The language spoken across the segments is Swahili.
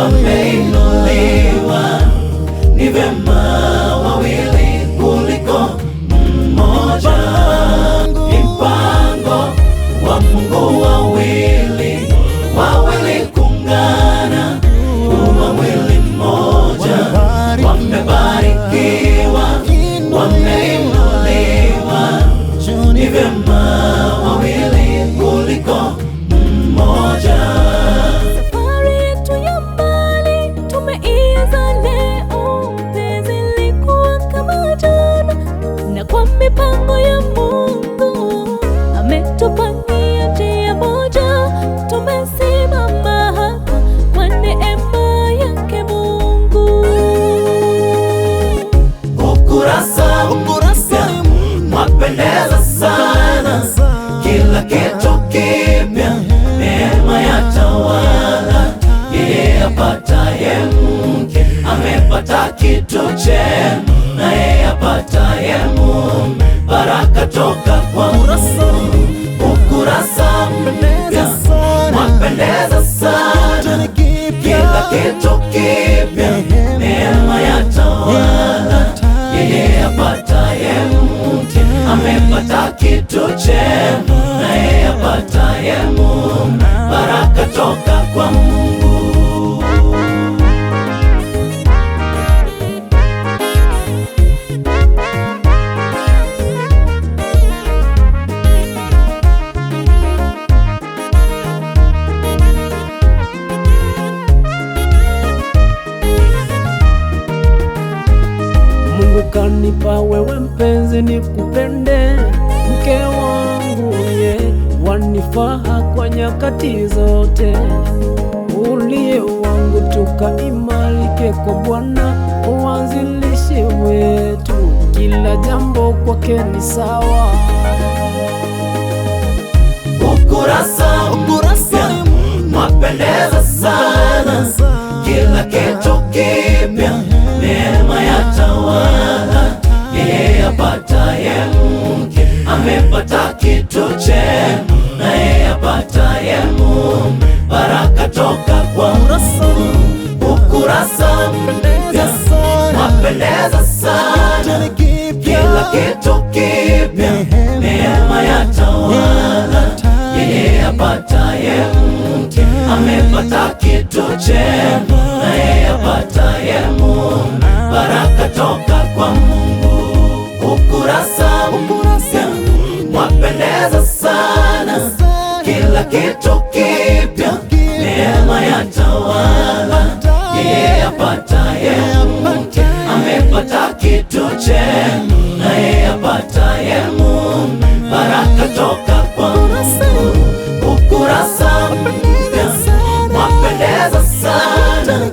wameinuliwa. Ni vyema wawili kuliko mmoja. Ni mpango wa Mungu, wawili kuungana kuwa mwili mmoja. Wamebarikiwa, wameinuliwa. Ni vyema wawili kuliko mmoja. Safari yetu ya mbali tumeianza leo, penzi lilikuwa kama jana, na kwa mipango ya Mungu ametupangia njia moja. Tumesimama hapa kwa neema yake Mungu. Ukurasa mwapendeza sana, kila kitu kipya, neema ya tawala. Yeye apataye mke amepata kitu chema, na yeye apataye mume baraka toka kwa Mungu. Ukurasa mpya mwapendeza sana, kila kitu kipya, neema ya tawala. Yeye apataye mke amepata kitu chema, na yeye apataye mume baraka toka kwa Mungu. Mungu kanipa wewe mpenzi, nikupende mke wangu, ye wanifaa kwa nyakati zote. Uliye wangu tukaimarike kwa Bwana, uanzilishi wetu, kila jambo kwake ni sawa. Ukurasa mwapendeza sana, kila kitu kipya, neema ya tawala. Yeye apataye mke amepata kitu chema, na yeye apataye mume baraka toka kwa Mungu. Ukurasa mpya mwapendeza sana, kila kitu kipya, neema ya tawala. Yeye apataye mke amepata kitu chema, na yeye apataye mume baraka toka kwa Mungu. Ukurasa mpya mwapendeza sana, kila kitu kipya, neema ya tawala. Yeye apataye mke amepata kitu chema, na yeye apataye mume baraka toka kwa Mungu. Ukurasa mpya mwapendeza sana,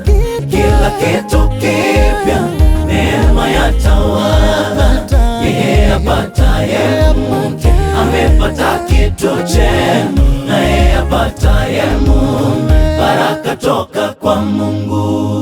kila kitu kipya, neema ya tawala. Yeye apataye mke amepata kitu chema, na yeye apataye mume baraka toka kwa Mungu.